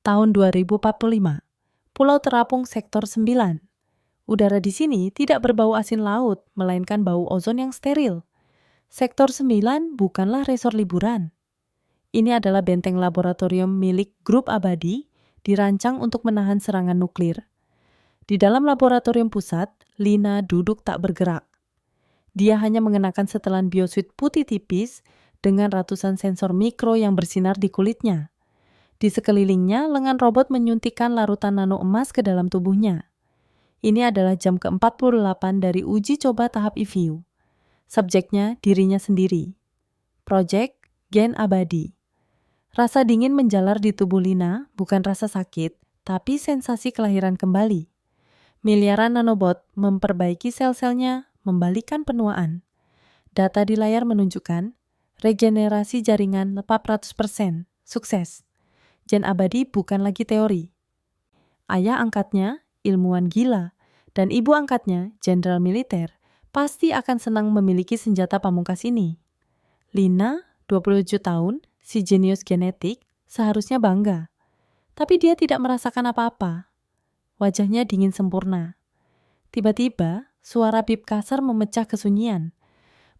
Tahun 2045, Pulau terapung Sektor 9. Udara di sini tidak berbau asin laut, melainkan bau ozon yang steril. Sektor 9 bukanlah resor liburan. Ini adalah benteng laboratorium milik Grup Abadi, dirancang untuk menahan serangan nuklir. Di dalam laboratorium pusat, Lina duduk tak bergerak. Dia hanya mengenakan setelan biosuit putih tipis dengan ratusan sensor mikro yang bersinar di kulitnya. Di sekelilingnya, lengan robot menyuntikkan larutan nano emas ke dalam tubuhnya. Ini adalah jam ke-48 dari uji coba tahap EVU. Subjeknya dirinya sendiri. Project Gen Abadi. Rasa dingin menjalar di tubuh Lina, bukan rasa sakit, tapi sensasi kelahiran kembali. Miliaran nanobot memperbaiki sel-selnya, membalikan penuaan. Data di layar menunjukkan regenerasi jaringan 400%. Sukses. Gen Abadi bukan lagi teori. Ayah angkatnya, ilmuwan gila, dan ibu angkatnya, jenderal militer, pasti akan senang memiliki senjata pamungkas ini. Lina, 27 tahun, si jenius genetik, seharusnya bangga. Tapi dia tidak merasakan apa-apa. Wajahnya dingin sempurna. Tiba-tiba, suara bip kasar memecah kesunyian.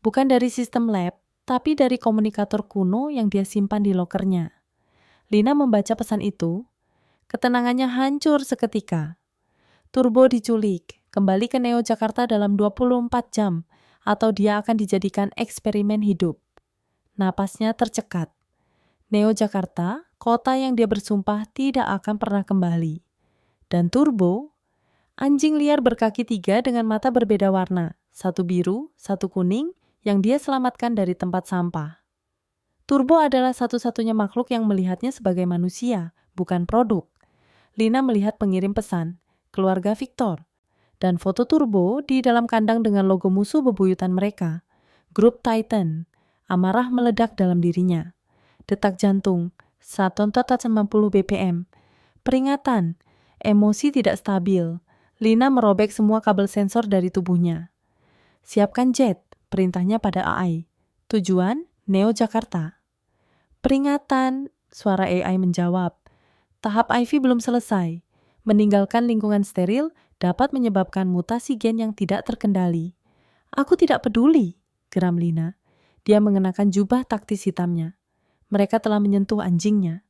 Bukan dari sistem lab, tapi dari komunikator kuno yang dia simpan di lokernya. Lina membaca pesan itu. Ketenangannya hancur seketika. Turbo diculik, kembali ke Neo Jakarta dalam 24 jam, atau dia akan dijadikan eksperimen hidup. Napasnya tercekat. Neo Jakarta, kota yang dia bersumpah tidak akan pernah kembali. Dan Turbo, anjing liar berkaki 3 dengan mata berbeda warna, satu biru, satu kuning, yang dia selamatkan dari tempat sampah. Turbo adalah satu-satunya makhluk yang melihatnya sebagai manusia, bukan produk. Lina melihat pengirim pesan, keluarga Victor, dan foto Turbo di dalam kandang dengan logo musuh bebuyutan mereka. Grup Titan, amarah meledak dalam dirinya. Detak jantung, 190 bpm. Peringatan, emosi tidak stabil. Lina merobek semua kabel sensor dari tubuhnya. Siapkan jet, perintahnya pada AI. Tujuan, Neo Jakarta. Peringatan, suara AI menjawab. Tahap IV belum selesai. Meninggalkan lingkungan steril dapat menyebabkan mutasi gen yang tidak terkendali. Aku tidak peduli, geram Lina. Dia mengenakan jubah taktis hitamnya. Mereka telah menyentuh anjingnya.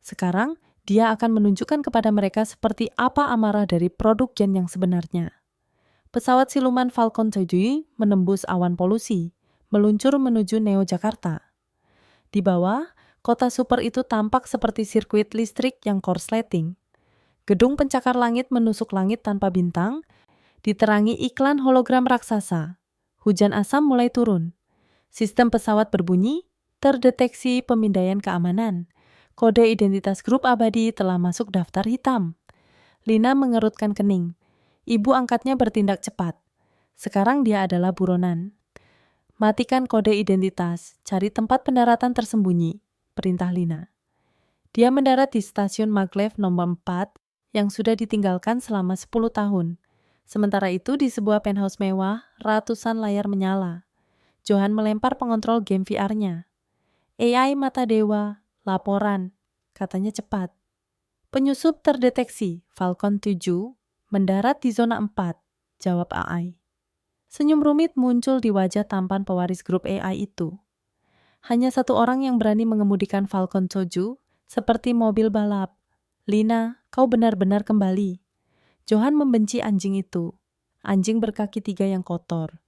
Sekarang, dia akan menunjukkan kepada mereka seperti apa amarah dari produk gen yang sebenarnya. Pesawat siluman Falcon 7 menembus awan polusi, meluncur menuju Neo Jakarta. Di bawah, kota super itu tampak seperti sirkuit listrik yang korsleting. Gedung pencakar langit menusuk langit tanpa bintang, diterangi iklan hologram raksasa. Hujan asam mulai turun. Sistem pesawat berbunyi, terdeteksi pemindaian keamanan. Kode identitas Grup Abadi telah masuk daftar hitam. Lina mengerutkan kening. Ibu angkatnya bertindak cepat. Sekarang dia adalah buronan. Matikan kode identitas, cari tempat pendaratan tersembunyi, perintah Lina. Dia mendarat di stasiun Maglev nomor 4 yang sudah ditinggalkan selama 10 tahun. Sementara itu di sebuah penthouse mewah, ratusan layar menyala. Johan melempar pengontrol game VR-nya. AI mata dewa, laporan, katanya cepat. Penyusup terdeteksi, Falcon 7, mendarat di zona 4, jawab AI. Senyum rumit muncul di wajah tampan pewaris grup AI itu. Hanya satu orang yang berani mengemudikan Falcon 7, seperti mobil balap. Lina, kau benar-benar kembali. Johan membenci anjing itu. Anjing berkaki 3 yang kotor.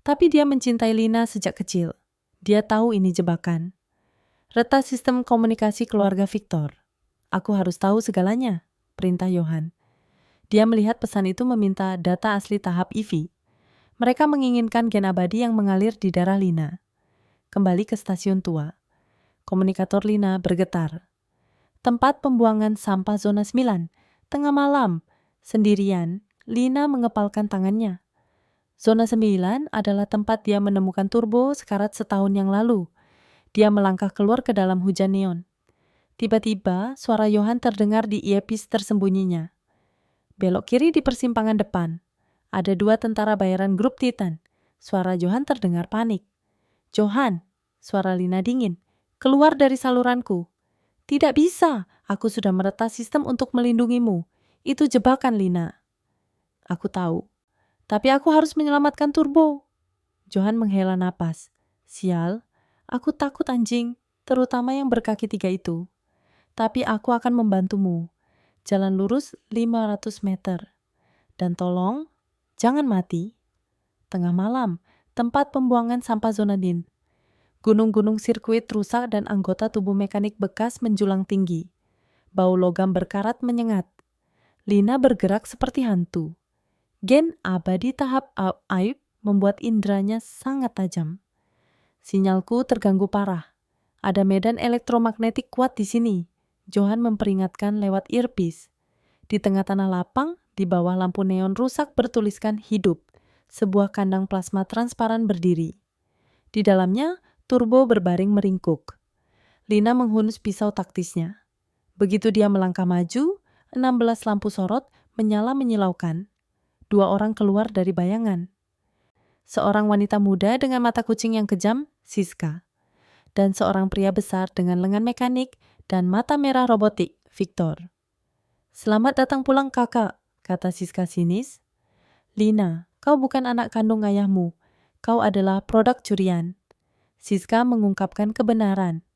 Tapi dia mencintai Lina sejak kecil. Dia tahu ini jebakan. Retas sistem komunikasi keluarga Victor. Aku harus tahu segalanya, perintah Johan. Dia melihat pesan itu meminta data asli tahap EV. Mereka menginginkan gen abadi yang mengalir di darah Lina. Kembali ke stasiun tua. Komunikator Lina bergetar. Tempat pembuangan sampah zona 9. Tengah malam. Sendirian, Lina mengepalkan tangannya. Zona 9 adalah tempat dia menemukan Turbo sekarat setahun yang lalu. Dia melangkah keluar ke dalam hujan neon. Tiba-tiba, suara Johan terdengar di earpiece tersembunyinya. Belok kiri di persimpangan depan. Ada 2 tentara bayaran grup Titan. Suara Johan terdengar panik. Johan, suara Lina dingin. Keluar dari saluranku. Tidak bisa, aku sudah meretas sistem untuk melindungimu. Itu jebakan, Lina. Aku tahu, tapi aku harus menyelamatkan Turbo. Johan menghela napas. Sial, aku takut anjing, terutama yang berkaki 3 itu. Tapi aku akan membantumu. Jalan lurus 500 meter. Dan tolong, jangan mati. Tengah malam, tempat pembuangan sampah zona DIN. Gunung-gunung sirkuit rusak dan anggota tubuh mekanik bekas menjulang tinggi. Bau logam berkarat menyengat. Lina bergerak seperti hantu. Gen abadi tahap aib membuat indranya sangat tajam. Sinyalku terganggu parah. Ada medan elektromagnetik kuat di sini. Johan memperingatkan lewat earpiece. Di tengah tanah lapang, di bawah lampu neon rusak bertuliskan hidup. Sebuah kandang plasma transparan berdiri. Di dalamnya, Turbo berbaring meringkuk. Lina menghunus pisau taktisnya. Begitu dia melangkah maju, 16 lampu sorot menyala menyilaukan. 2 orang keluar dari bayangan. Seorang wanita muda dengan mata kucing yang kejam, Siska. Dan seorang pria besar dengan lengan mekanik dan mata merah robotik, Victor. Selamat datang pulang kakak, kata Siska sinis. Lina, kau bukan anak kandung ayahmu. Kau adalah produk curian. Siska mengungkapkan kebenaran.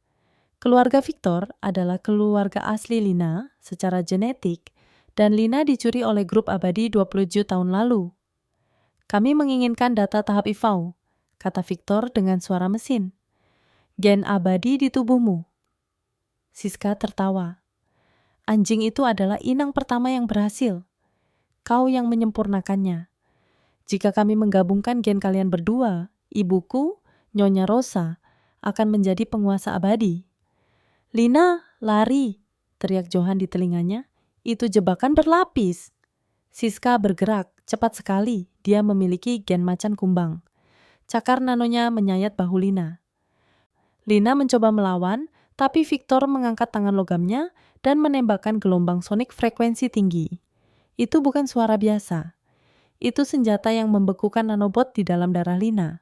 Keluarga Victor adalah keluarga asli Lina secara genetik dan Lina dicuri oleh grup abadi 27 tahun lalu. Kami menginginkan data tahap IVAU, kata Victor dengan suara mesin. Gen abadi di tubuhmu. Siska tertawa. Anjing itu adalah inang pertama yang berhasil. Kau yang menyempurnakannya. Jika kami menggabungkan gen kalian berdua, ibuku, Nyonya Rosa, akan menjadi penguasa abadi. Lina, lari, teriak Johan di telinganya. Itu jebakan berlapis. Siska bergerak, cepat sekali. Dia memiliki gen macan kumbang. Cakar nanonya menyayat bahu Lina. Lina mencoba melawan, tapi Victor mengangkat tangan logamnya dan menembakkan gelombang sonik frekuensi tinggi. Itu bukan suara biasa. Itu senjata yang membekukan nanobot di dalam darah Lina.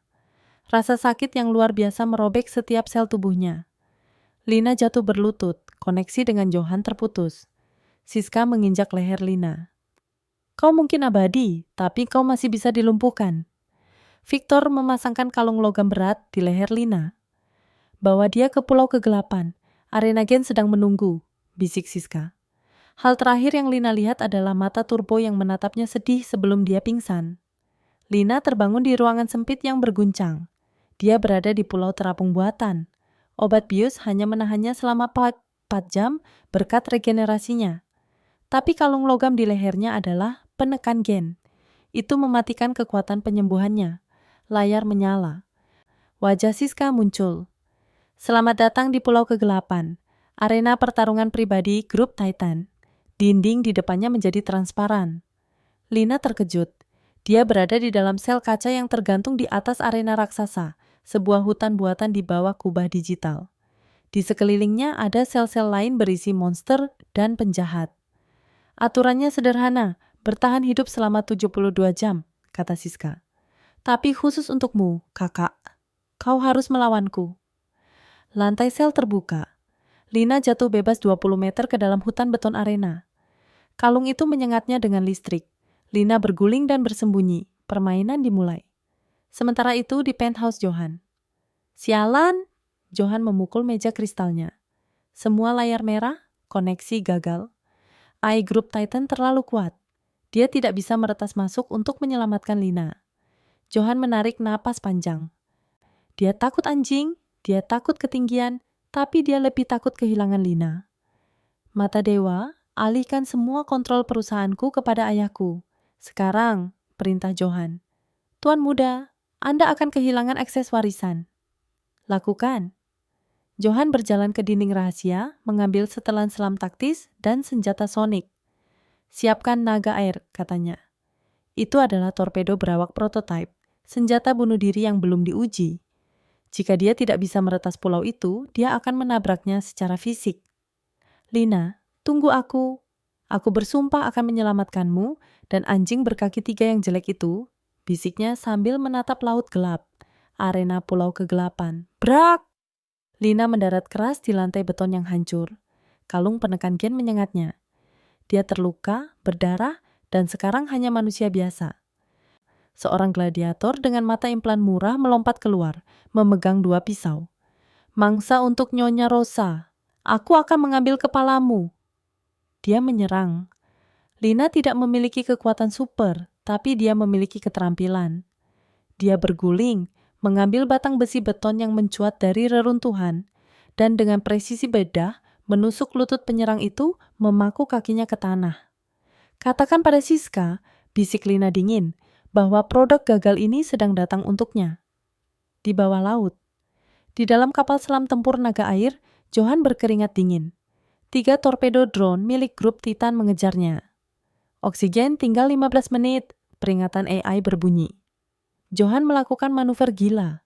Rasa sakit yang luar biasa merobek setiap sel tubuhnya. Lina jatuh berlutut, koneksi dengan Johan terputus. Siska menginjak leher Lina. Kau mungkin abadi, tapi kau masih bisa dilumpuhkan. Victor memasangkan kalung logam berat di leher Lina. Bawa dia ke pulau kegelapan. Arena Gen sedang menunggu, bisik Siska. Hal terakhir yang Lina lihat adalah mata Turbo yang menatapnya sedih sebelum dia pingsan. Lina terbangun di ruangan sempit yang berguncang. Dia berada di pulau terapung buatan. Obat bius hanya menahannya selama 4 jam berkat regenerasinya. Tapi kalung logam di lehernya adalah penekan gen. Itu mematikan kekuatan penyembuhannya. Layar menyala. Wajah Siska muncul. Selamat datang di Pulau Kegelapan. Arena pertarungan pribadi grup Titan. Dinding di depannya menjadi transparan. Lina terkejut. Dia berada di dalam sel kaca yang tergantung di atas arena raksasa. Sebuah hutan buatan di bawah kubah digital. Di sekelilingnya ada sel-sel lain berisi monster dan penjahat. Aturannya sederhana, bertahan hidup selama 72 jam, kata Siska. Tapi khusus untukmu, kakak. Kau harus melawanku. Lantai sel terbuka. Lina jatuh bebas 20 meter ke dalam hutan beton arena. Kalung itu menyengatnya dengan listrik. Lina berguling dan bersembunyi. Permainan dimulai. Sementara itu di penthouse Johan. Sialan! Johan memukul meja kristalnya. Semua layar merah, koneksi gagal. AI Group Titan terlalu kuat. Dia tidak bisa meretas masuk untuk menyelamatkan Lina. Johan menarik napas panjang. Dia takut anjing, dia takut ketinggian, tapi dia lebih takut kehilangan Lina. Mata dewa, alihkan semua kontrol perusahaanku kepada ayahku. Sekarang, perintah Johan. Tuan muda, Anda akan kehilangan akses warisan. Lakukan. Johan berjalan ke dinding rahasia, mengambil setelan selam taktis dan senjata sonik. Siapkan naga air, katanya. Itu adalah torpedo berawak prototipe, senjata bunuh diri yang belum diuji. Jika dia tidak bisa meretas pulau itu, dia akan menabraknya secara fisik. Lina, tunggu aku. Aku bersumpah akan menyelamatkanmu dan anjing berkaki 3 yang jelek itu, bisiknya sambil menatap laut gelap. Arena pulau kegelapan. Brak! Lina mendarat keras di lantai beton yang hancur. Kalung penekan gen menyengatnya. Dia terluka, berdarah, dan sekarang hanya manusia biasa. Seorang gladiator dengan mata implan murah melompat keluar, memegang 2 pisau. Mangsa untuk Nyonya Rosa. Aku akan mengambil kepalamu. Dia menyerang. Lina tidak memiliki kekuatan super, tapi dia memiliki keterampilan. Dia berguling, mengambil batang besi beton yang mencuat dari reruntuhan, dan dengan presisi bedah, menusuk lutut penyerang itu, memaku kakinya ke tanah. Katakan pada Siska, bisik Lina dingin, bahwa produk gagal ini sedang datang untuknya. Di bawah laut. Di dalam kapal selam tempur naga air, Johan berkeringat dingin. 3 torpedo drone milik grup Titan mengejarnya. Oksigen tinggal 15 menit, peringatan AI berbunyi. Johan melakukan manuver gila.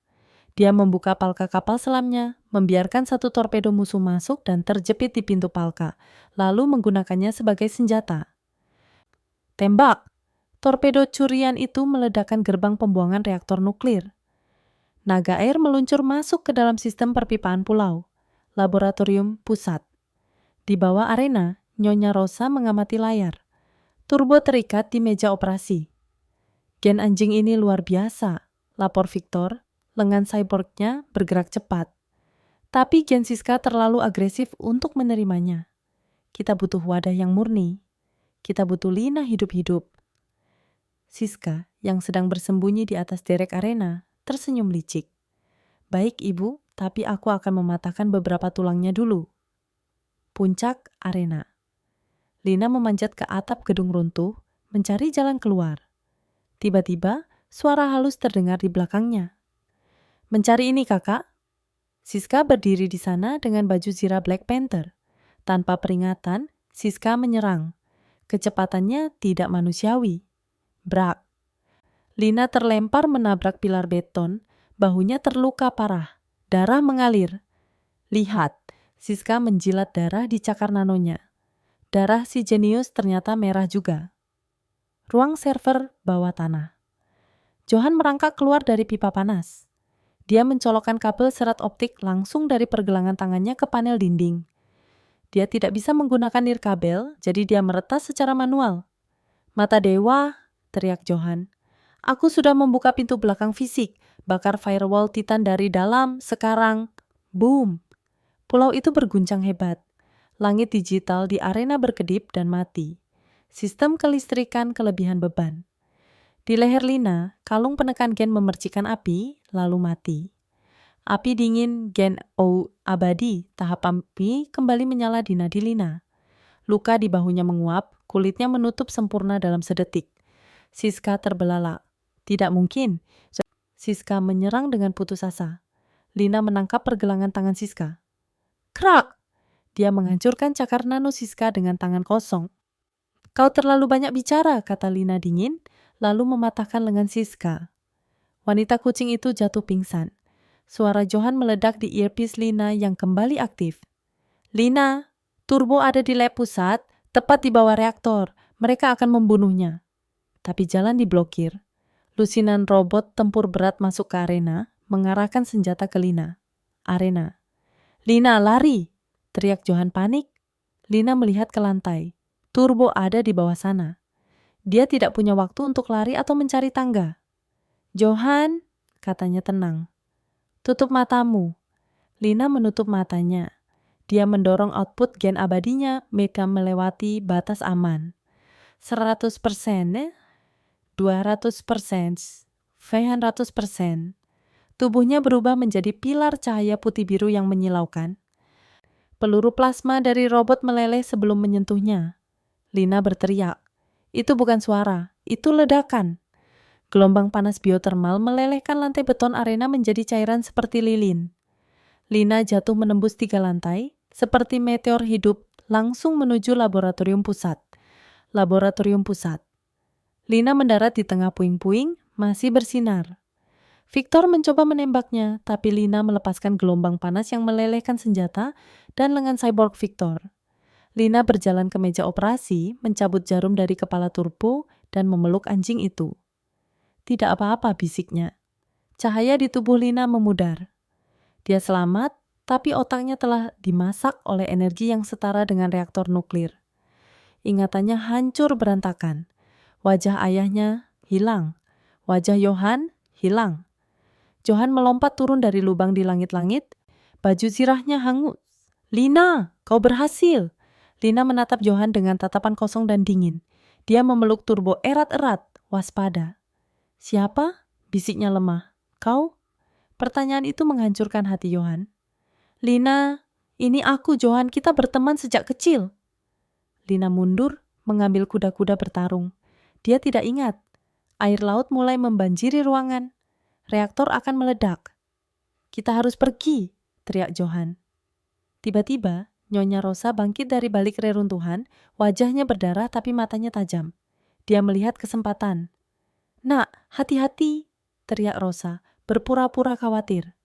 Dia membuka palka kapal selamnya, membiarkan 1 torpedo musuh masuk dan terjepit di pintu palka, lalu menggunakannya sebagai senjata. Tembak! Torpedo curian itu meledakkan gerbang pembuangan reaktor nuklir. Naga air meluncur masuk ke dalam sistem perpipaan pulau, laboratorium pusat. Di bawah arena, Nyonya Rosa mengamati layar. Turbo terikat di meja operasi. Gen anjing ini luar biasa, lapor Victor, lengan cyborgnya bergerak cepat. Tapi gen Siska terlalu agresif untuk menerimanya. Kita butuh wadah yang murni. Kita butuh Lina hidup-hidup. Siska, yang sedang bersembunyi di atas derek arena, tersenyum licik. Baik ibu, tapi aku akan mematahkan beberapa tulangnya dulu. Puncak arena. Lina memanjat ke atap gedung runtuh, mencari jalan keluar. Tiba-tiba, suara halus terdengar di belakangnya. Mencari ini, kakak. Siska berdiri di sana dengan baju zirah Black Panther. Tanpa peringatan, Siska menyerang. Kecepatannya tidak manusiawi. Brak. Lina terlempar menabrak pilar beton, bahunya terluka parah. Darah mengalir. Lihat, Siska menjilat darah di cakar nanonya. Darah si jenius ternyata merah juga. Ruang server bawah tanah. Johan merangkak keluar dari pipa panas. Dia mencolokkan kabel serat optik langsung dari pergelangan tangannya ke panel dinding. Dia tidak bisa menggunakan nirkabel, jadi dia meretas secara manual. Mata dewa, teriak Johan. Aku sudah membuka pintu belakang fisik, bakar firewall Titan dari dalam, sekarang. Boom! Pulau itu berguncang hebat. Langit digital di arena berkedip dan mati. Sistem kelistrikan kelebihan beban. Di leher Lina, kalung penekan gen memercikan api, lalu mati. Api dingin gen O abadi, tahap api kembali menyala di nadi Lina. Luka di bahunya menguap, kulitnya menutup sempurna dalam sedetik. Siska terbelalak. Tidak mungkin. Siska menyerang dengan putus asa. Lina menangkap pergelangan tangan Siska. Krak! Dia menghancurkan cakar nano Siska dengan tangan kosong. Kau terlalu banyak bicara, kata Lina dingin, lalu mematahkan lengan Siska. Wanita kucing itu jatuh pingsan. Suara Johan meledak di earpiece Lina yang kembali aktif. Lina, turbo ada di lab pusat, tepat di bawah reaktor. Mereka akan membunuhnya. Tapi jalan diblokir. Lusinan robot tempur berat masuk ke arena, mengarahkan senjata ke Lina. Arena. Lina, lari! Teriak Johan panik. Lina melihat ke lantai. Turbo ada di bawah sana. Dia tidak punya waktu untuk lari atau mencari tangga. Johan, katanya tenang. Tutup matamu. Lina menutup matanya. Dia mendorong output gen abadinya, mereka melewati batas aman. 100%, 200%, 500%. Tubuhnya berubah menjadi pilar cahaya putih biru yang menyilaukan. Peluru plasma dari robot meleleh sebelum menyentuhnya. Lina berteriak. Itu bukan suara, itu ledakan. Gelombang panas biotermal melelehkan lantai beton arena menjadi cairan seperti lilin. Lina jatuh menembus 3 lantai, seperti meteor hidup, langsung menuju laboratorium pusat. Laboratorium pusat. Lina mendarat di tengah puing-puing, masih bersinar. Victor mencoba menembaknya, tapi Lina melepaskan gelombang panas yang melelehkan senjata dan lengan cyborg Victor. Lina berjalan ke meja operasi, mencabut jarum dari kepala turbo, dan memeluk anjing itu. Tidak apa-apa, bisiknya. Cahaya di tubuh Lina memudar. Dia selamat, tapi otaknya telah dimasak oleh energi yang setara dengan reaktor nuklir. Ingatannya hancur berantakan. Wajah ayahnya hilang. Wajah Johan hilang. Johan melompat turun dari lubang di langit-langit. Baju zirahnya hangus. "Lina, kau berhasil!" Lina menatap Johan dengan tatapan kosong dan dingin. Dia memeluk Turbo erat-erat, waspada. "Siapa?" bisiknya lemah. "Kau?" Pertanyaan itu menghancurkan hati Johan. "Lina, ini aku, Johan. Kita berteman sejak kecil." Lina mundur, mengambil kuda-kuda bertarung. Dia tidak ingat. Air laut mulai membanjiri ruangan. Reaktor akan meledak. "Kita harus pergi," teriak Johan. Tiba-tiba, Nyonya Rosa bangkit dari balik reruntuhan, wajahnya berdarah tapi matanya tajam. Dia melihat kesempatan. "Nak, hati-hati," teriak Rosa, berpura-pura khawatir.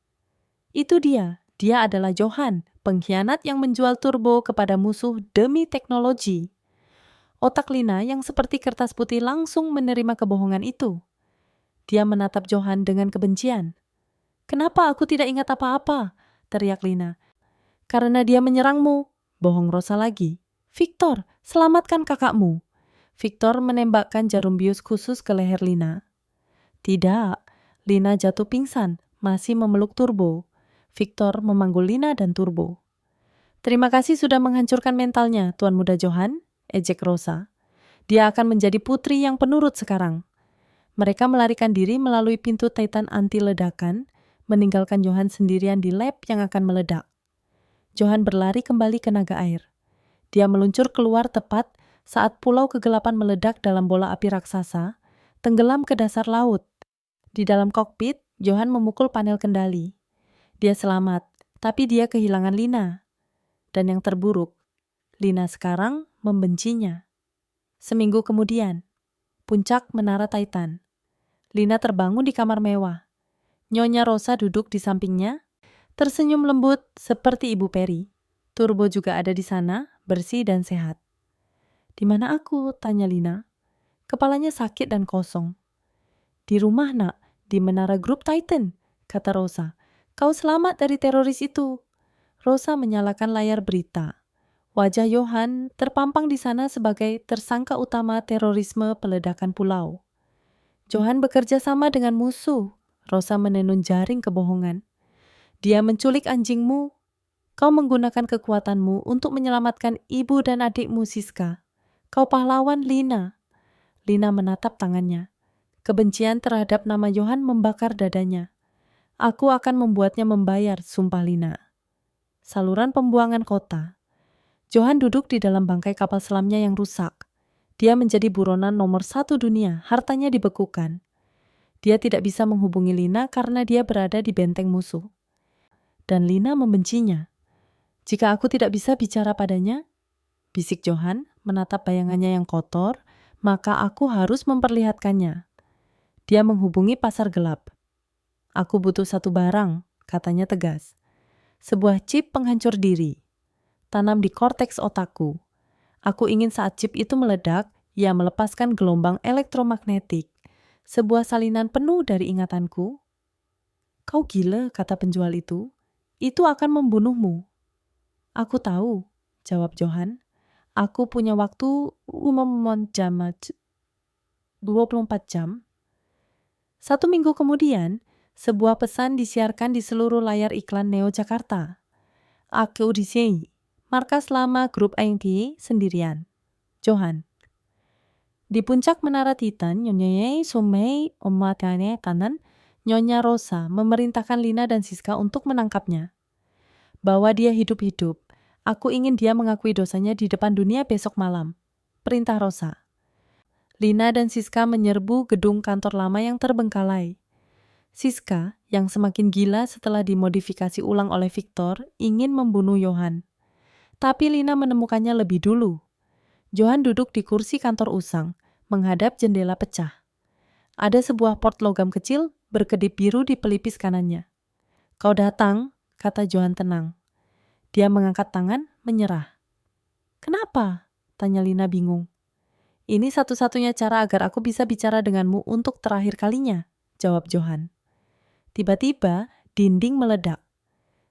Itu dia adalah Johan, pengkhianat yang menjual turbo kepada musuh demi teknologi. Otak Lina yang seperti kertas putih langsung menerima kebohongan itu. Dia menatap Johan dengan kebencian. "Kenapa aku tidak ingat apa-apa?" teriak Lina. "Karena dia menyerangmu," bohong Rosa lagi. "Victor, selamatkan kakakmu." Victor menembakkan jarum bius khusus ke leher Lina. Tidak, Lina jatuh pingsan, masih memeluk Turbo. Victor memanggul Lina dan Turbo. "Terima kasih sudah menghancurkan mentalnya, Tuan Muda Johan," ejek Rosa. "Dia akan menjadi putri yang penurut sekarang." Mereka melarikan diri melalui pintu Titan anti ledakan, meninggalkan Johan sendirian di lab yang akan meledak. Johan berlari kembali ke naga air. Dia meluncur keluar tepat saat pulau kegelapan meledak dalam bola api raksasa, tenggelam ke dasar laut. Di dalam kokpit, Johan memukul panel kendali. Dia selamat, tapi dia kehilangan Lina. Dan yang terburuk, Lina sekarang membencinya. Seminggu kemudian, puncak menara Titan. Lina terbangun di kamar mewah. Nyonya Rosa duduk di sampingnya, tersenyum lembut seperti Ibu Peri. Turbo juga ada di sana, bersih dan sehat. "Di mana aku?" tanya Lina. Kepalanya sakit dan kosong. "Di rumah, Nak, di menara grup Titan," kata Rosa. "Kau selamat dari teroris itu." Rosa menyalakan layar berita. Wajah Johan terpampang di sana sebagai tersangka utama terorisme peledakan pulau. "Johan bekerja sama dengan musuh," Rosa menenun jaring kebohongan. "Dia menculik anjingmu. Kau menggunakan kekuatanmu untuk menyelamatkan ibu dan adikmu, Siska. Kau pahlawan, Lina." Lina menatap tangannya. Kebencian terhadap nama Johan membakar dadanya. "Aku akan membuatnya membayar," sumpah Lina. Saluran pembuangan kota. Johan duduk di dalam bangkai kapal selamnya yang rusak. Dia menjadi buronan nomor 1 dunia, hartanya dibekukan. Dia tidak bisa menghubungi Lina karena dia berada di benteng musuh. Dan Lina membencinya. "Jika aku tidak bisa bicara padanya," bisik Johan, menatap bayangannya yang kotor, "maka aku harus memperlihatkannya." Dia menghubungi pasar gelap. "Aku butuh satu barang," katanya tegas. "Sebuah chip penghancur diri. Tanam di korteks otakku. Aku ingin saat chip itu meledak, ia melepaskan gelombang elektromagnetik. Sebuah salinan penuh dari ingatanku." "Kau gila," kata penjual itu. "Itu akan membunuhmu." "Aku tahu," jawab Johan. "Aku punya waktu 24 jam. 1 minggu kemudian, sebuah pesan disiarkan di seluruh layar iklan Neo Jakarta. "Aku di sini. Markas lama grup ANG sendirian. Johan." Di puncak menara Titan, Nyonya Sumei Omatane Kanan, Nyonya Rosa memerintahkan Lina dan Siska untuk menangkapnya. "Bawa dia hidup-hidup. Aku ingin dia mengakui dosanya di depan dunia besok malam," perintah Rosa. Lina dan Siska menyerbu gedung kantor lama yang terbengkalai. Siska, yang semakin gila setelah dimodifikasi ulang oleh Victor, ingin membunuh Johan. Tapi Lina menemukannya lebih dulu. Johan duduk di kursi kantor usang, menghadap jendela pecah. Ada sebuah port logam kecil berkedip biru di pelipis kanannya. "Kau datang," kata Johan tenang. Dia mengangkat tangan, menyerah. "Kenapa?" tanya Lina bingung. "Ini satu-satunya cara agar aku bisa bicara denganmu untuk terakhir kalinya," jawab Johan. Tiba-tiba, dinding meledak.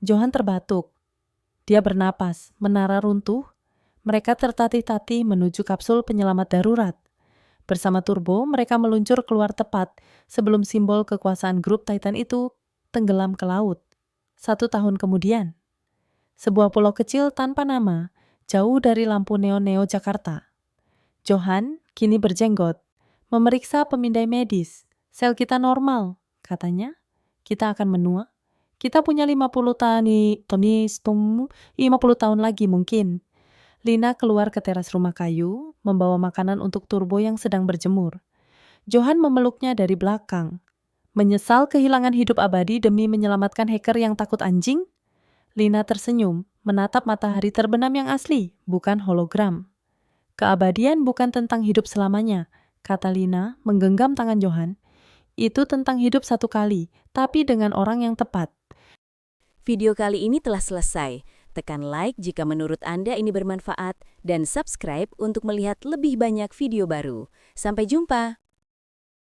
Johan terbatuk. Dia bernapas, menara runtuh. Mereka tertatih-tatih menuju kapsul penyelamat darurat. Bersama Turbo, mereka meluncur keluar tepat sebelum simbol kekuasaan grup Titan itu tenggelam ke laut. 1 tahun kemudian, sebuah pulau kecil tanpa nama, jauh dari lampu neon-neo Jakarta. Johan, kini berjenggot, memeriksa pemindai medis. Sel kita normal, katanya. Kita akan menua. Kita punya 50 tahun lagi mungkin. Lina keluar ke teras rumah kayu, membawa makanan untuk Turbo yang sedang berjemur. Johan memeluknya dari belakang. Menyesal kehilangan hidup abadi demi menyelamatkan hacker yang takut anjing? Lina tersenyum, menatap matahari terbenam yang asli, bukan hologram. Keabadian bukan tentang hidup selamanya, kata Lina, menggenggam tangan Johan. Itu tentang hidup satu kali, tapi dengan orang yang tepat. Video kali ini telah selesai. Tekan like jika menurut Anda ini bermanfaat dan subscribe untuk melihat lebih banyak video baru. Sampai jumpa!